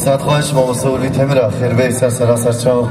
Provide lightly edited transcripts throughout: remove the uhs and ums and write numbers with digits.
ساعت خواهش با مسئولی تمیره خیر بی سر چاو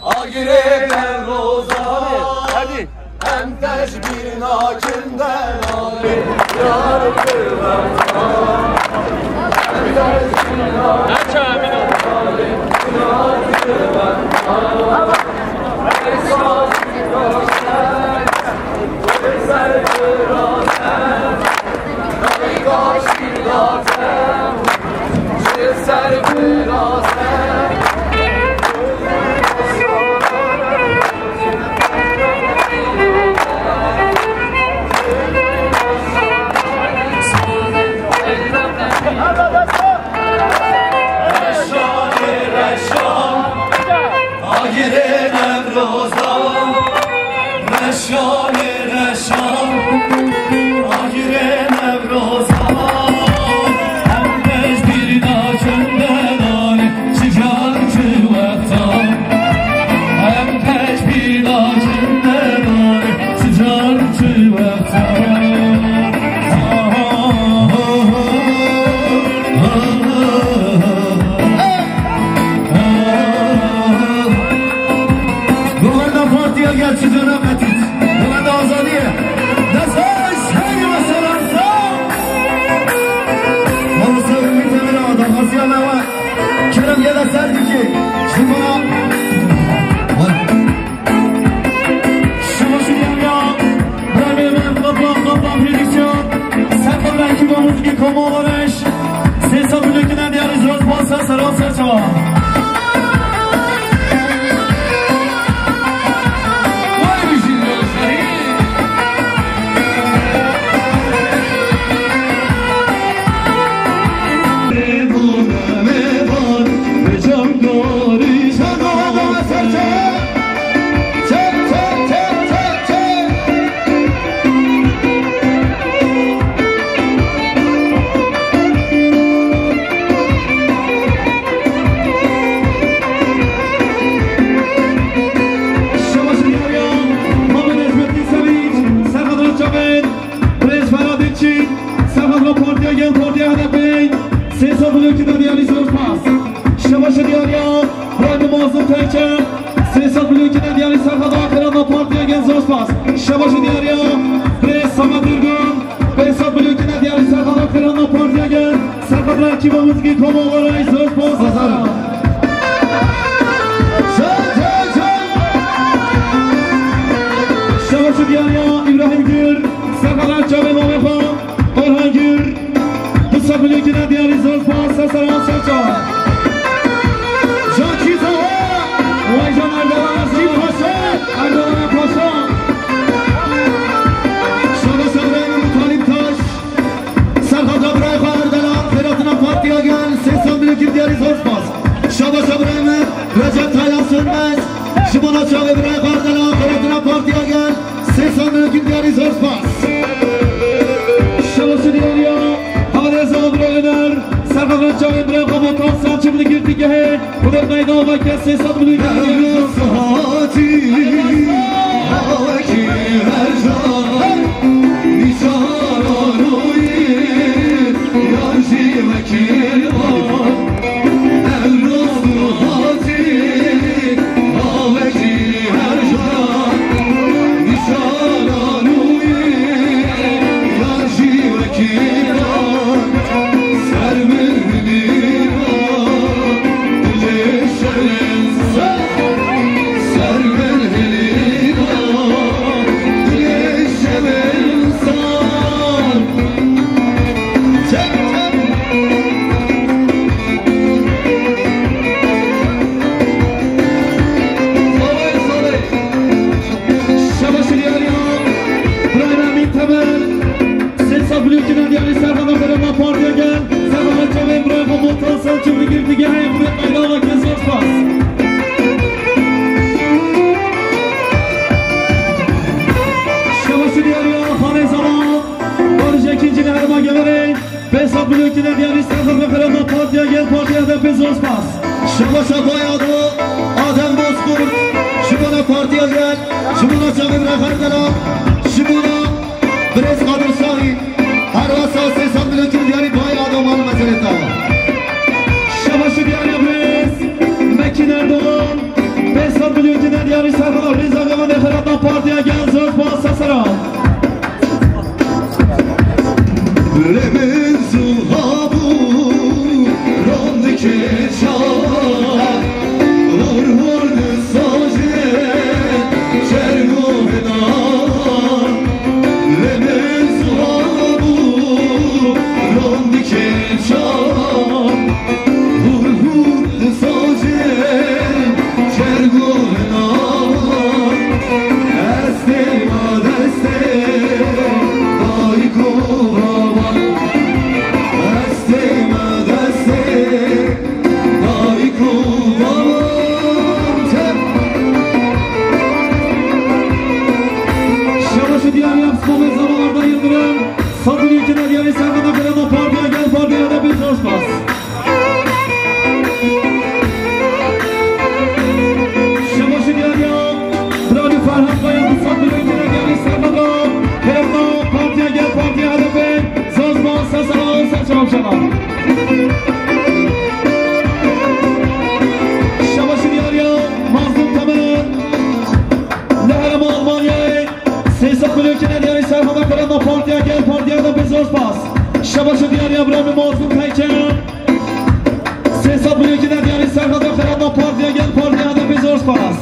Agire Nevroza hadi hem tecbir nakinden Ali Yarım kırmata hem tecbir nakinden Ali Yarım kırmata Esas rosen Eser rosen Naygaş bilatem Eser rosen Agire Nevrozan Reşan Reşan Agire Nevrozan Hem tecbir nakinden Ali Çıkar kıvvetan Hem tecbir nakinden Ali Çıkar kıvvetan Gerçi dönemedik. Buna da azaliye. Nasıl şey meselası? Mağazı ümit emine adam. Hasiyame var. Kerem ya da serdi ki. Şimdi bana. Şunu şunu ya. Bırakayım kaplan prodüksiyon. Sen de belki bu müzik komu olmuş. Ses abülükünden diğer izroz basa saran serçava. Şabaşı diyar ya, Pres Sama Durgun, Besat Blok'una diyar Serkan'a kıranla partiye gel. Serkan'la kibamız ki koma olarak söz pozasana. Şabaşı diyar ya, İbrahim Gür, Serkan'a Çavim Amefa, Orhan Gür, Besat Blok'una diyar söz pozasana Serkan. Can Kizava, Vaycan Erdoğan'a Zil Paşa, Erdoğan'a Paşa. Şabaş Abrahim'e Recep Tayyip Sönmez Şimona Çağı İbrahim Kardela Kıratına partiye gel 80 bin diyarı Zorspas Şabaşı diyor ya Havada Zaman Bırakınar Serkan'ın Çağı İbrahim Kamotan Sançımını girdik ya Kudur meydan vakit 80 bin diyarı Zorspas Havaki Ercan Nişan Anuyi Yarji Vekil var Şabaşa bayadı Adem Bozkurt Şibuna partiye gel Şibuna Çağım Kardela Şibuna Brez Kadir Şahin Her vasa sesan biletim diyari bayadı Oman meseleta Şabaşı diyari Brez Mekin Erdoğan Besat Biletim 300 میلیون که ندیاری سرخواه کنم با پارتی اگر پارتی اگر بزرگ پاس شباش دیاری ابرام موضوع پیچم 300 میلیون که ندیاری سرخواه کنم با پارتی اگر پارتی اگر بزرگ پاس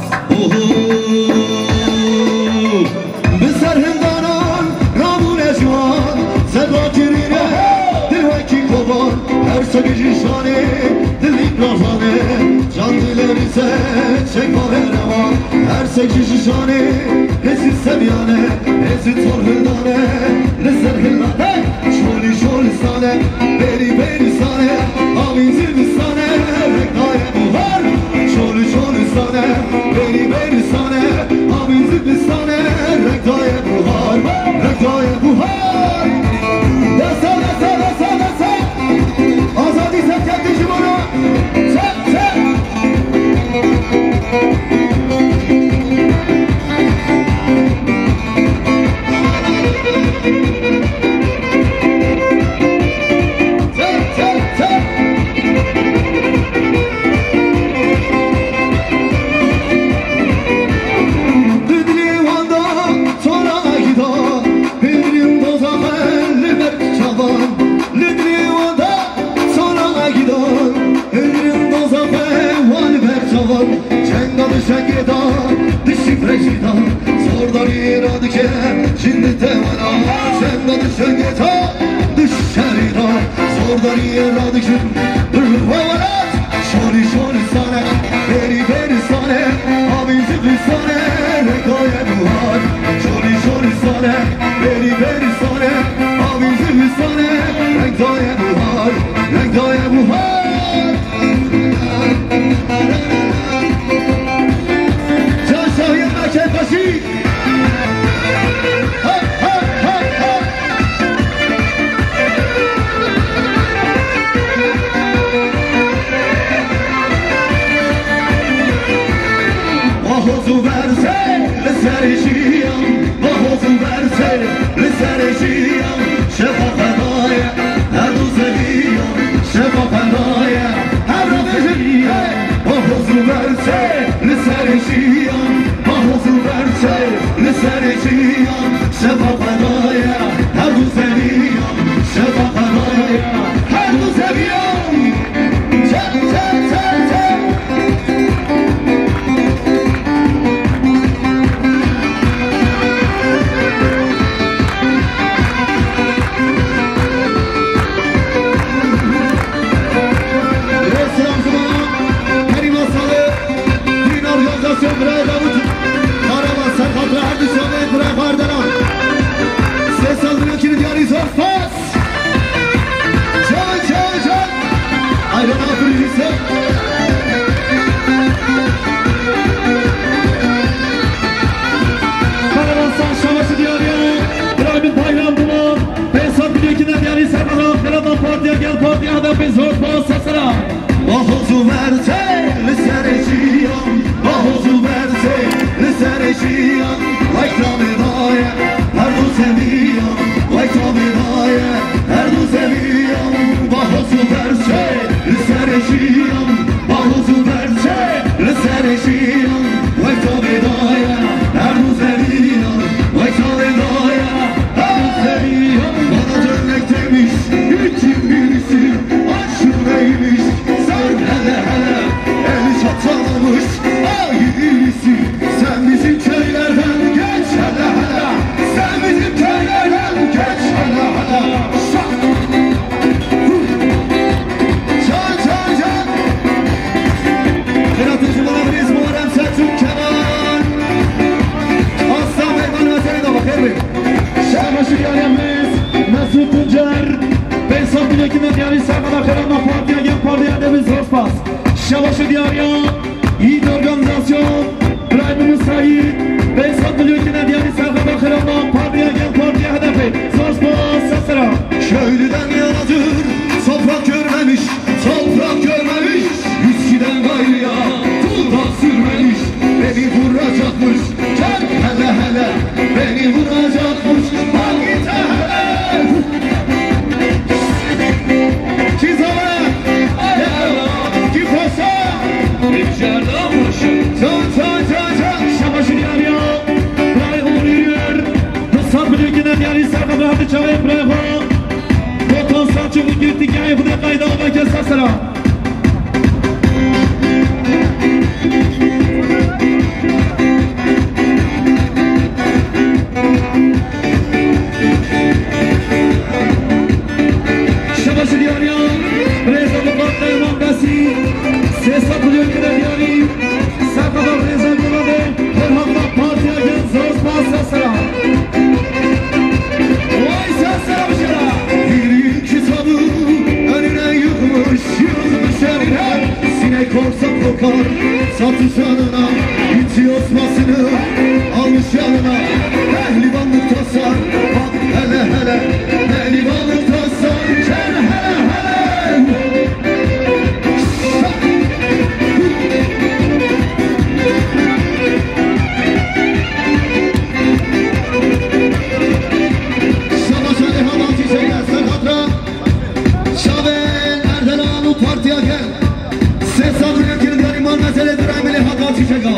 به سر هندانان رامون جوان زبا گرینه دل وکی کوبان هر سگی جیشانه دلی رازانه جان دل ریزه چک ماه هر سگی جیشانه هزی سمیانه هزی تور هندانه نزر هندانه شولی شولی سانه بری بری سانه آمیزی بسانه رکای بوهر شولی شولی سانه بری بری سانه آمیزی بسانه رکای بوهر رکای بوهر دستا دستا دستا دستا آزادی سکت جمعنا چک چک چاوی پرهو بوتون سانچو بگیرتی که ایفونه قیده و بکر سسرا شباش دیاریان رزا بقاط امام دستی 300 میلیون که دیاری سرقدار رزا گلاده هر حقا پارتی اگر زوز باز سسرا وای سسرا بشرا دیری کتابو önüne yıkmış yıkmış evler sinek korsa kokar satış anına bitiyor osmasını almış yanına pehlivanlık tasar bak hele hele pehlivanlık tasar kel hele hele Savaş hadi havati şeyler sakatra Şavel Erdelan'ı partiye gel Ses alıyor ki gariman meseledir emeli havati şeyler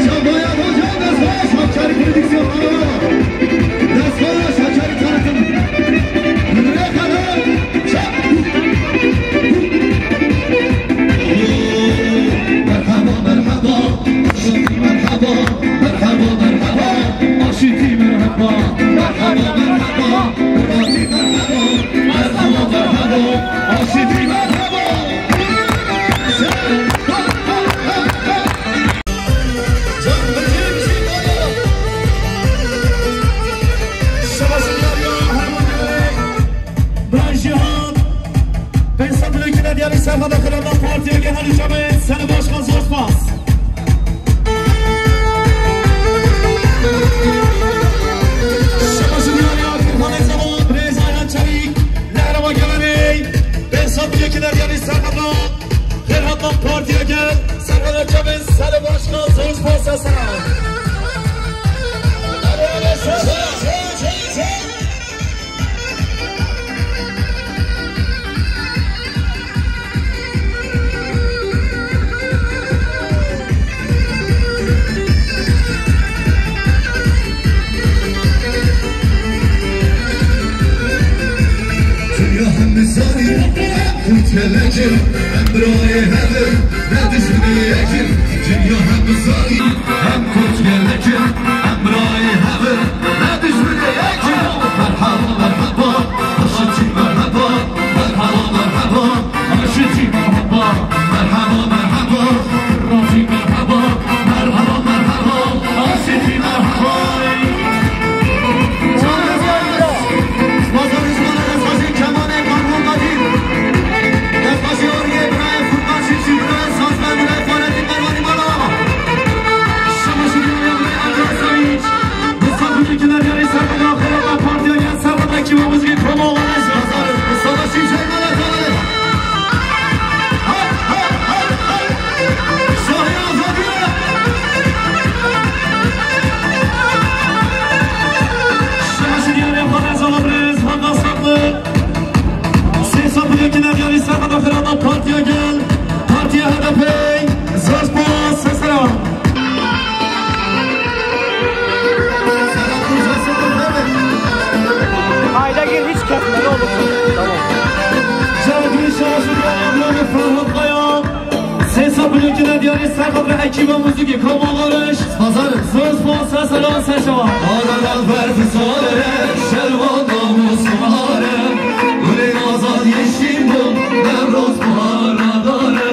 Çabaya hocam desfaya şakçari prodüksiyon desfaya şakçari tanıtım Rekanım çak Merhaba merhaba Merhaba merhaba merhaba Aşiti merhaba Merhaba merhaba Aşiti merhaba Merhaba merhaba Aşiti merhaba Ben satılık yine diğer İslam'da kırıldan partiye gelen hücamet seni başkan zortmaz. Şabaşı dünyaya Kırhan Ezamon, Reza Ayhan Çelik, Lehrama Geleney. Ben satılık yine diğer İslam'da kırıldan partiye gel seni hücamet seni başkan zortmaz sana. Geleceğim, hem buraya hemen, ne düşünmeyeceğim. Dünya hem müsaade, hem kurt geleceğim, hem buraya hemen, ne düşünmeyeceğim. Merhaba, merhaba, aşıcı merhaba, merhaba, merhaba, aşıcı merhaba, merhaba, merhaba, rafi merhaba, merhaba, merhaba, aşıcı merhaba. Partiye gel, partiye HDP, söz boğaz, selam. Hayda gir hiç kesme ne olursun. Tamam. Canım şaşı yanımda Fırhat Kaya. Ses apılıkine diğer İstanbul ve ekibe müziği kamallarış. Pazarı söz boğaz, selam seçava. Ağlar verdi sare, şervan namus mare. Ulen azad yeşim bu, nevroz bahara dare.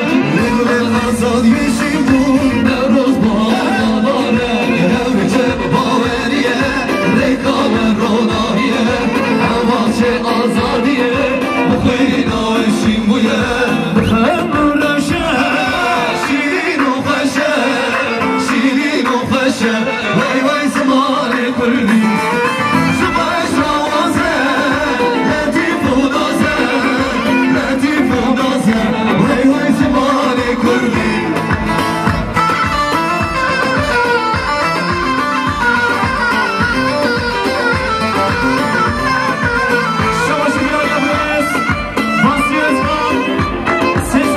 Ulen azad yeşim bu, nevroz bahara dare. Nevrice baveriye, rekame ronahiye. Havaçe azadiye, mukhina eşim bu ye. Hemreşe, şirin o feşe, şirin o feşe. Vay vay zamanı kurdi. Zıbaş ravaze, latif udaze, latif udaze. Vay vay zamanı kurdi. Savaşı bir ayağımız, basıyoruz var. Ses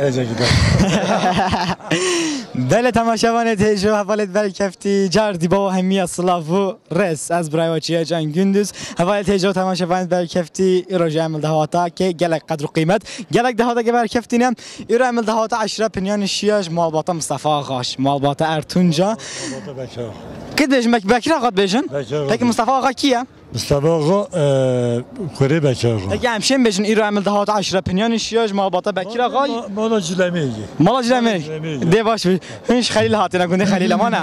gelecek gider. بله تماشاوان تیجو حوالت بل کفتی جردی با همی اصلاف رس از برای وچیه جان گندوز حوالت تیجو تماشاوان بل کفتی ایروج عمل دهاتا که گلک قدر و قیمت گلک دهاتا که بر کفتینم ایرو عمل دهاتا 10 پنیان شیاج مالباتا مصطفی آقاش مالباتا ارتونجا که بیش بکر آقا بیشن پکی مصطفی آقا کیه مصطفی آقا کره بکر آقا اگه همشین بیشن ایرو عمل دهاتا 10 پنیان شیاج مالباتا بکر آقا مالا جلمیگی مالا جلمیگی دی باش هنش خلیل هاتینا گنده خلیل ما نه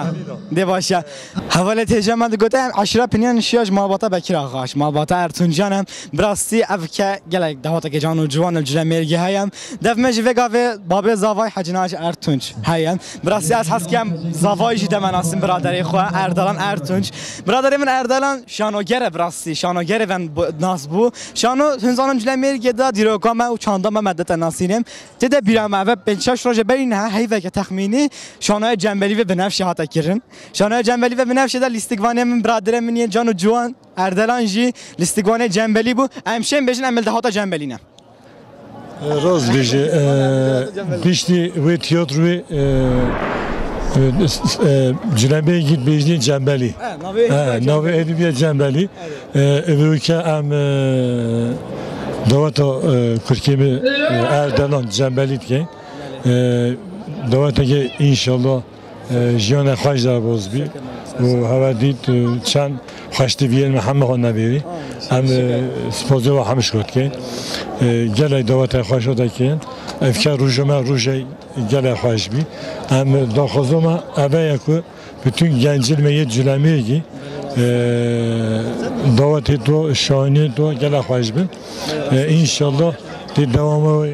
دی باشه حواله تیجا من گفتم 10 پنیان شیاج مالباتا بکر آقاش مالباتا ارتونجانم براستی افکه گلک دهاتا که جانو جوان جلمیگی هایم دفمه جوه گاوه باب زاوای حجناج ارتونج هایم براستی از حس کم زاوای جده مناسب برادری خو اردلان ارتونج برادری من اردلان شانوگره براستی شانوگره و ناسبو شانو هنزانم جلمیگی دا دیروگام و چاندام مدت ناسینم تده بیرام و بنشاش روز برین ها هیوه که تخمینی شانوی جنبلی و بنفش هاتا کردن شانوی جنبلی و بنفش دا لیستگوانه من برادر من جانو جوان اردلان جی لیستگوانه جنبلی بو امشین بجن عمل دهاتا جنبلی نه راز بیشه بیشتی و تیاتروی جنبه گید بیشتی جنبلی ناوی ادبیات جنبلی اوی که ام دواتا کرکیم اردلان جنبلیت که دواتا که انشالله جیان خوش در باز بی و هوا دید چند خوشتی بیل همه خود نبیری هم سپازه و همش کرد که گله دواتا خوش شده که افکار روژه گله خوش بی هم داخوزم اوه یکو bütün gencilmeye cülemeygi davet eto şahane to gele hoş bin inşallah devamı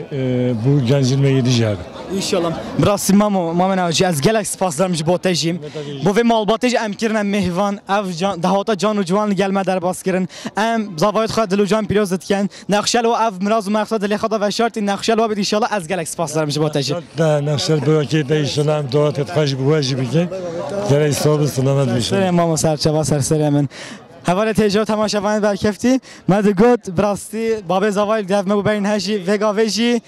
bu gencilmeye gideceğiz. İnşallah. Burası mamo navci az gelek spaslarmış botejim. Bu ve malbatej emkirne mehvan ev dahata can ucwan gelme der baskirin. Em zavayet xad dilucan piloz etken. Nakşel o ev miraz maqsad li xada ve şart nakşel o inşallah az gelek spaslarmış botejim. Da nakşel bu vakit inşallah davet et hoş bu vacibi ki. Gele isabı selamet bir şey. Selam mamo serçava serserimin. حواله تیجا تماشاوان برکفتی مد گفت براستی باب زوایل دفمه bu beyin her şey vegaveci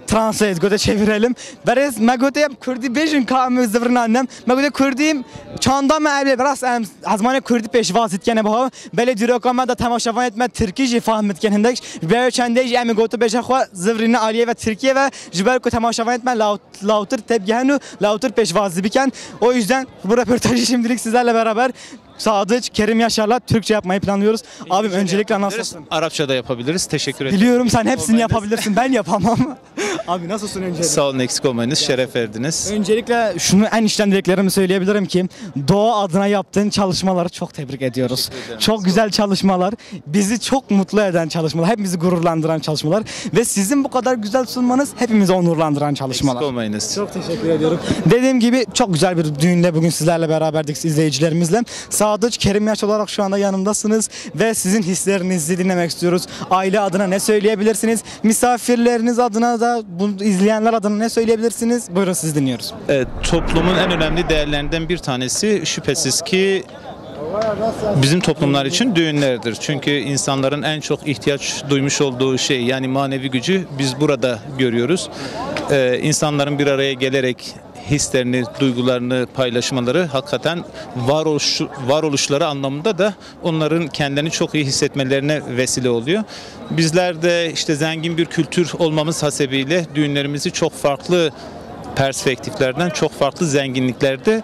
translate گفته çevirelim. Beres megote Kurdi bejin kamı zıvrınannem. Megote Kurdim çanda mı biraz az mane Kurdi peşvaz etken bu. Bele dirokama da tamaşavan etme Türkçe fahmet etken hendek. Böyle çendej emi gotu beşe xwa zıvrını Aliye ve Türkiye ve jiber ko tamaşavan etme lautur tebgihanu lautur peşvazı biken. O yüzden bu röportajı şimdilik sizlerle beraber Sadıç, Kerim Yaşar'la Türkçe yapmayı planlıyoruz. Abim öncelikle nasılsın? Arapça da yapabiliriz. Teşekkür ederim. Biliyorum sen hepsini yapabilirsin. Ben yapamam. Abi nasılsın öncelikle? Sağ olun, eksik olmayınız. Şeref verdiniz. Öncelikle şunu en içten dileklerimi söyleyebilirim ki doğa adına yaptığın çalışmaları çok tebrik ediyoruz. Çok güzel çalışmalar. Bizi çok mutlu eden çalışmalar. Hepimizi gururlandıran çalışmalar. Ve sizin bu kadar güzel sunmanız hepimizi onurlandıran çalışmalar. Eksik olmayınız. Çok teşekkür ediyorum. Dediğim gibi çok güzel bir düğünde bugün sizlerle beraberdik izleyicilerimizle. Sadıç, Kerim Yaş olarak şu anda yanımdasınız ve sizin hislerinizi dinlemek istiyoruz. Aile adına ne söyleyebilirsiniz? Misafirleriniz adına da bu izleyenler adına ne söyleyebilirsiniz? Buyurun sizi dinliyoruz. Evet, toplumun en önemli değerlerinden bir tanesi şüphesiz ki bizim toplumlar için düğünlerdir. Çünkü insanların en çok ihtiyaç duymuş olduğu şey yani manevi gücü biz burada görüyoruz. İnsanların bir araya gelerek hislerini, duygularını paylaşmaları hakikaten varoluşları anlamında da onların kendini çok iyi hissetmelerine vesile oluyor. Bizler de işte zengin bir kültür olmamız hasebiyle düğünlerimizi çok farklı perspektiflerden, çok farklı zenginliklerde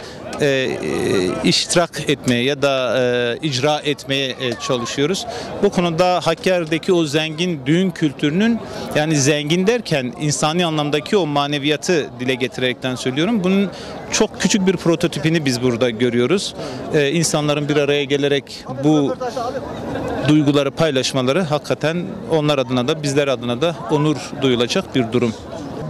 iştirak etmeye ya da icra etmeye çalışıyoruz. Bu konuda Hakkari'deki o zengin düğün kültürünün yani zengin derken insani anlamdaki o maneviyatı dile getirerekten söylüyorum. Bunun çok küçük bir prototipini biz burada görüyoruz. İnsanların bir araya gelerek bu duyguları paylaşmaları hakikaten onlar adına da bizler adına da onur duyulacak bir durum.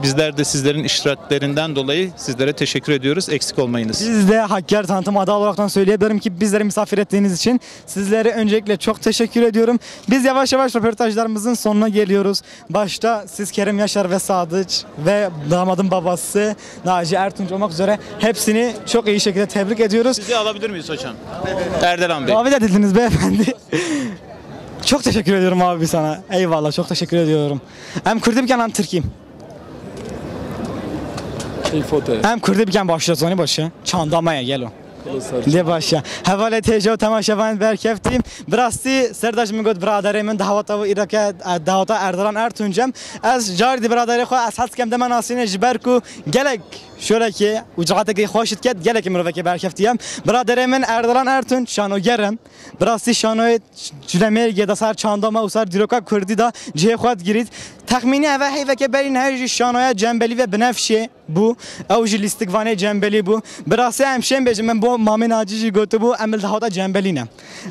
Bizler de sizlerin iştiraklerinden dolayı sizlere teşekkür ediyoruz. Eksik olmayınız. Biz de Hakkari Tanıtım adı olarak söyleyebilirim ki bizleri misafir ettiğiniz için sizlere öncelikle çok teşekkür ediyorum. Biz yavaş yavaş röportajlarımızın sonuna geliyoruz. Başta siz Kerim Yaşar ve Sadıç ve damadın babası Naci Ertunç olmak üzere hepsini çok iyi şekilde tebrik ediyoruz. Sizi alabilir miyiz hocam? Erdelan Bey. Davet edildiniz beyefendi. Çok teşekkür ediyorum abi sana. Eyvallah çok teşekkür ediyorum. Hem Kürdim hem Türk'üm. هم کردی بگم باشرزانی باشه چاندامه گلو دی باشه حواله تیجا تماشاوند برکفتیم براستی سرداش میگفت برادر من دعوتا و ایراک دعوتا اردلان ارتونجم از جاردی برادر خو از حد کم دم ناسین جبرکو گلک شوره که وجعت که خوشت کرد گلک مروه که برکفتیم برادر من اردلان ارتون شانوگرم براستی شانوی جلمیر گدا سر چاندامه و سر دیروکا کردی دا جه خود گیرید تخمینی اوه هیوه که برین هر شانوی جنبلی و بنفشه بو او لیستگوانه جنبلی بو براستی همشم بجم من بو مامین آجیجی گوتو بو عمل دهاتا جنبلینم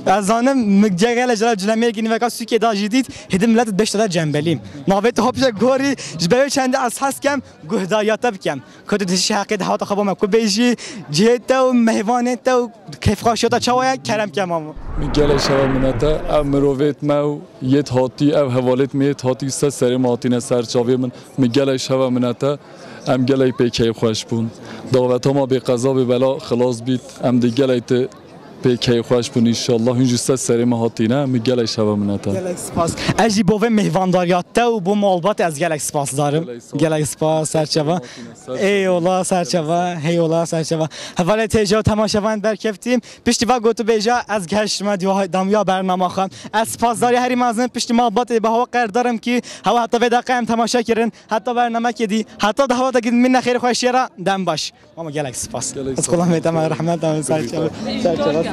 از آنم مجگل جلال جلمیر گینی وکا سوکی دا جدید هدم ملت بشتا جنبلیم ناویت هاپش گوری جبهه چند از حس کم گهدایات بکم کدو دشی حقی دهاتا خبام کو بیجی جهتا و مهوانتا و کیف خاشیاتا چاویا کرم کمامو میگل شوا منتا امرویت ما یت هاتی او حوالت میت هاتی سر ماتین سر چاوی من میگل شوا منتا ام گلی پیکی خوش بون دعوت ما به قضا به بلا خلاص بیت ام دی گلیت پیکی خوش بون انشالله هنجسته سری مهاتینه می گلی شوا منتا گلک سپاس اجی بوه مهوانداریات و بو مالبات از گلک سپاس دارم گلک سپاس سرچوا ای الله سرچوا هی الله سرچوا حواله تیجا تماشاوند برکفتیم پشتی و گوتو بیجا از گشت ما دامیا برنامه خان از سپاسداری هری مازن پشتی مالبات به هوا قردارم کی هوا حتی ودا قیم تماشا کردن حتی برنامه کدی حتی دعوت کد من خیر خوشیرا دم باش ماما گلک سپاس از خدا میتم رحمت سرچوا سرچوا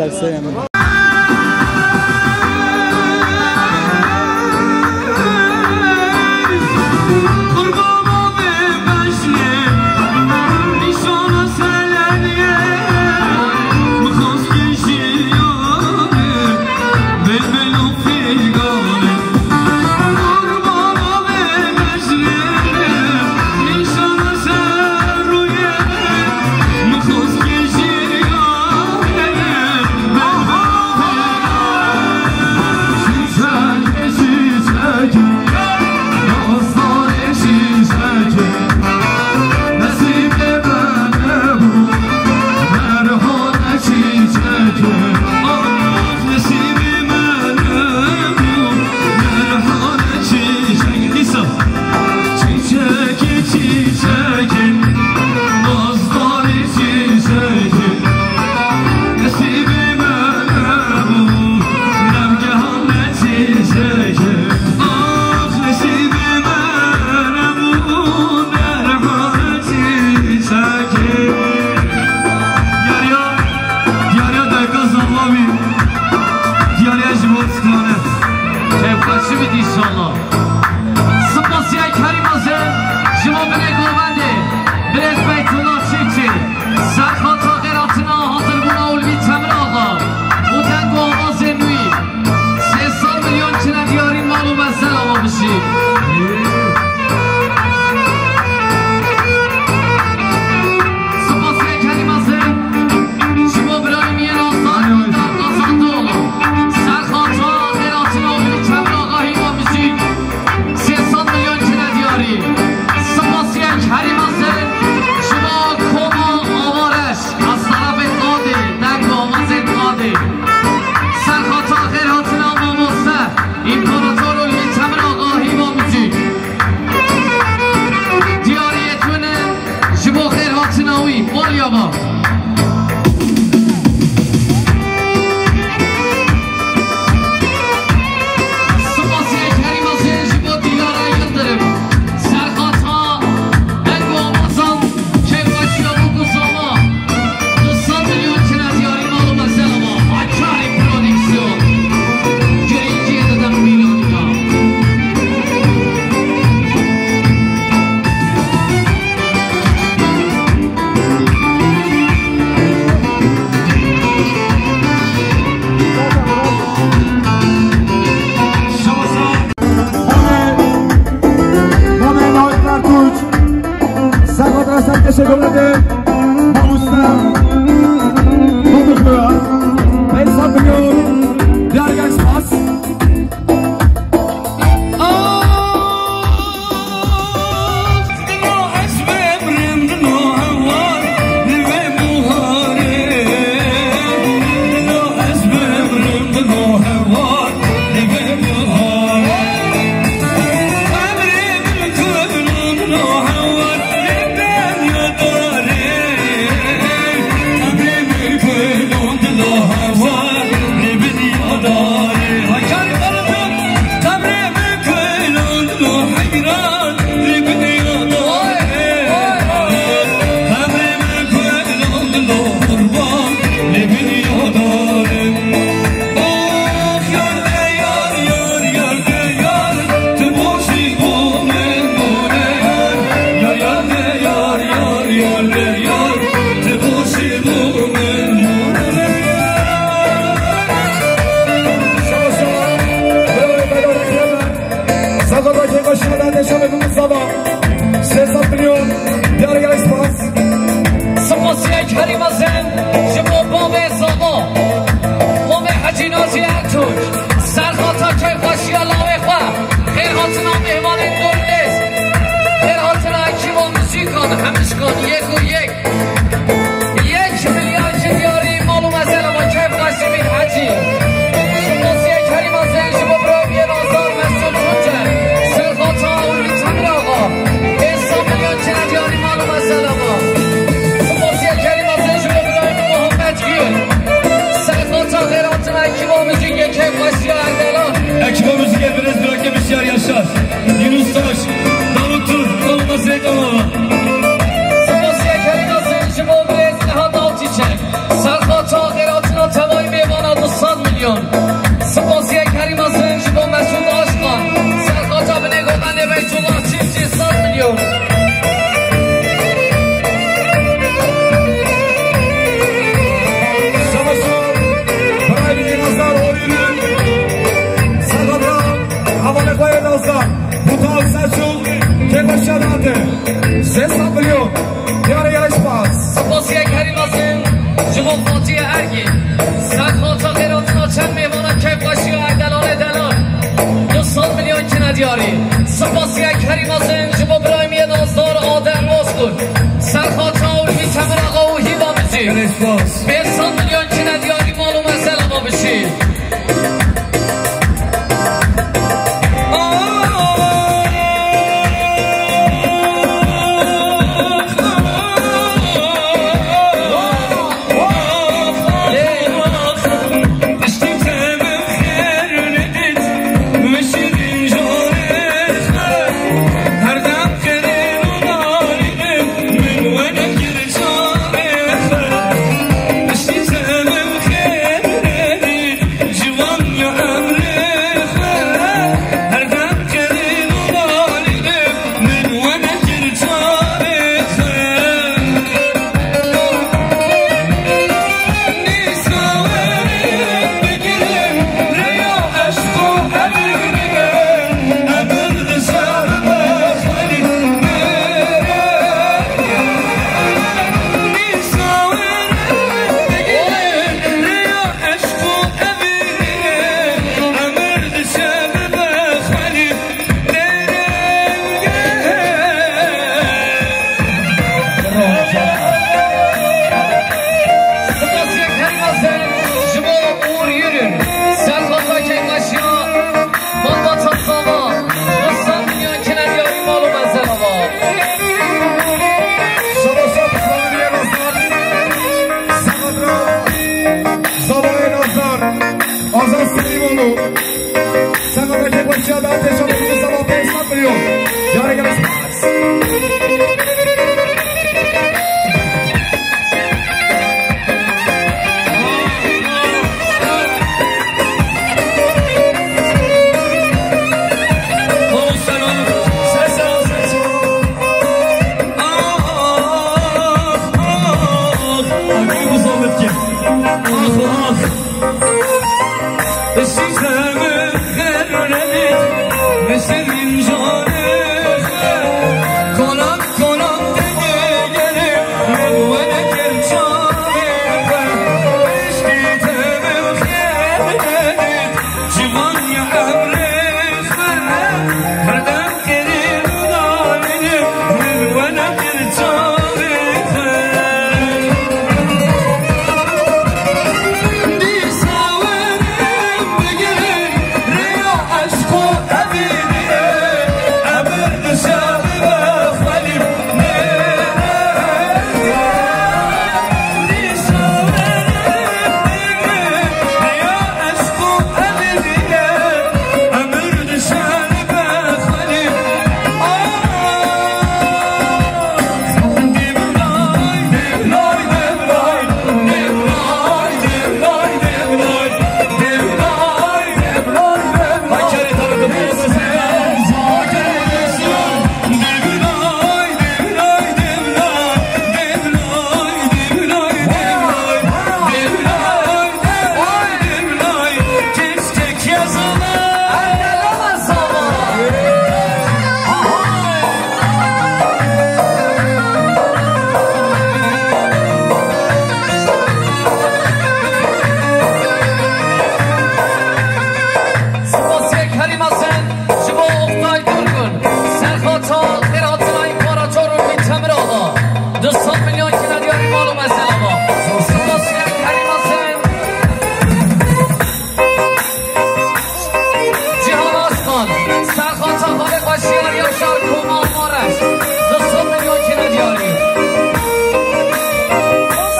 سامان سرخان تا خاله خوشیار یا شار کما مارش 200 میلیون کنه دیاری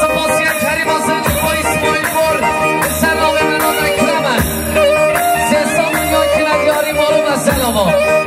سپاسی کریم از انجبا اسماعیل بر سلام مناد اکرمه 300 میلیون کنه دیاری مالو و سلام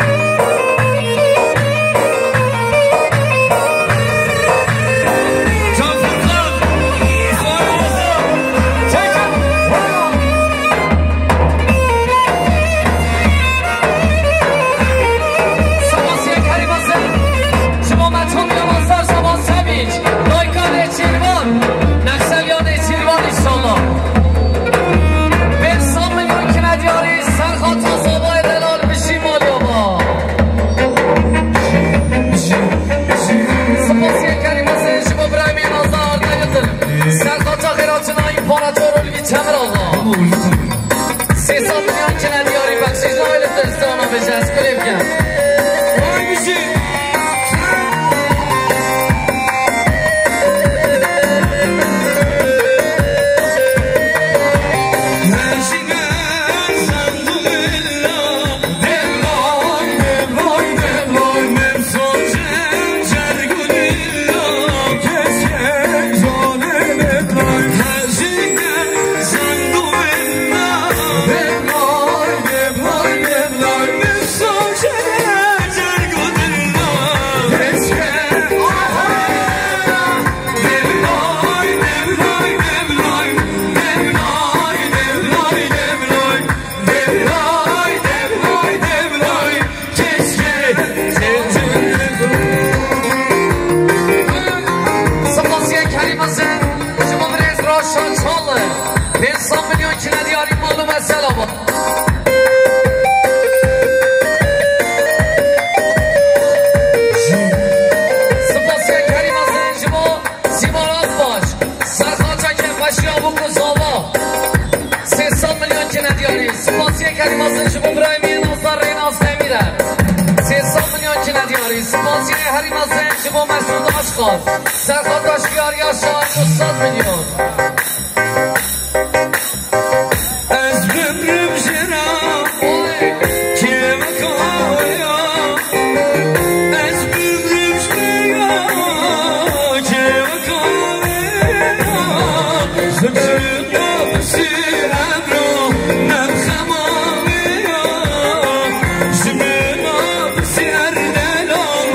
سرخان داشتیار یا شاید 200 میلیون از ببرم جرام که مکایا از ببرم جرام که مکایا زمزم نفسی امرو نبخمامیا زمزم نفسی اردلام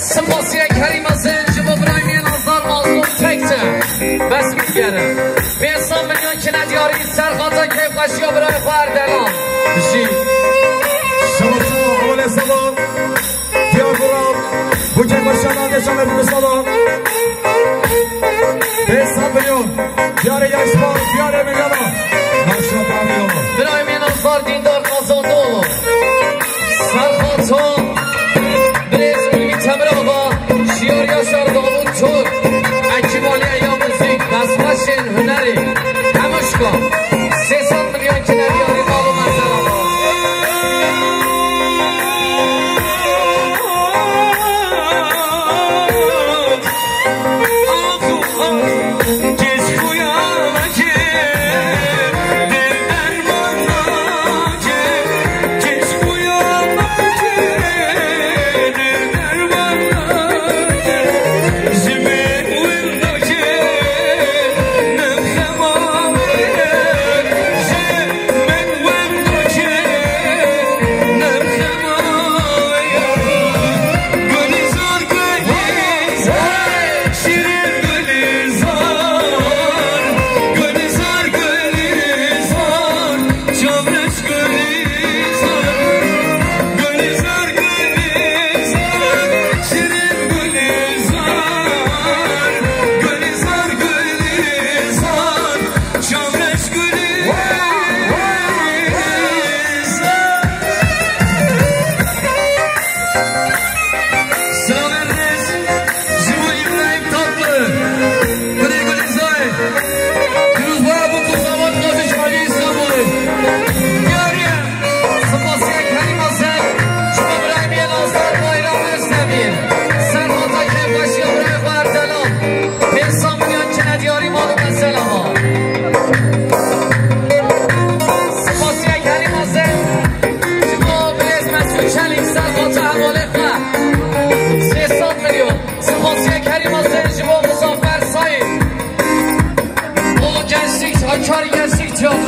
سپاسی کریم از انجام ابراهیمی نظر مازدون تکتر بس میگره به 100 میلیون که ندیاری سرخاتا کیف قشیا برای فردلان بشید شما اول سلام دیاگورام بوکه باشنان نشانه بود سلام به 100 میلیون دیاره یک سال دیاره میلیون نشان برمیون ابراهیمی نظر دیندار قازان دولو سرخاتا شیار یاشار دامون چور اکیمالی ایام موزیک بسمشین هنری نمشکا 300 میلیون که ندیاری مالو منزل آقا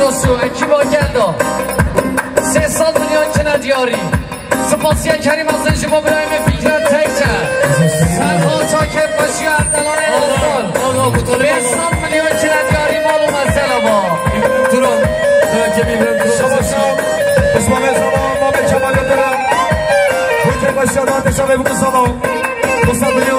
دوستو اکی با گلدا 300 میلیون کنه دیاری سپاسی کریم از این شما برایم فکرت تکچه سرها تاکر باشی اردلان ازدال 300 میلیون کنه دیاری معلوم از سلام دران که میبرم شما اسمام سلام ما به کمال درم بوده باشی آدم شما بگو سلام 200 میلیون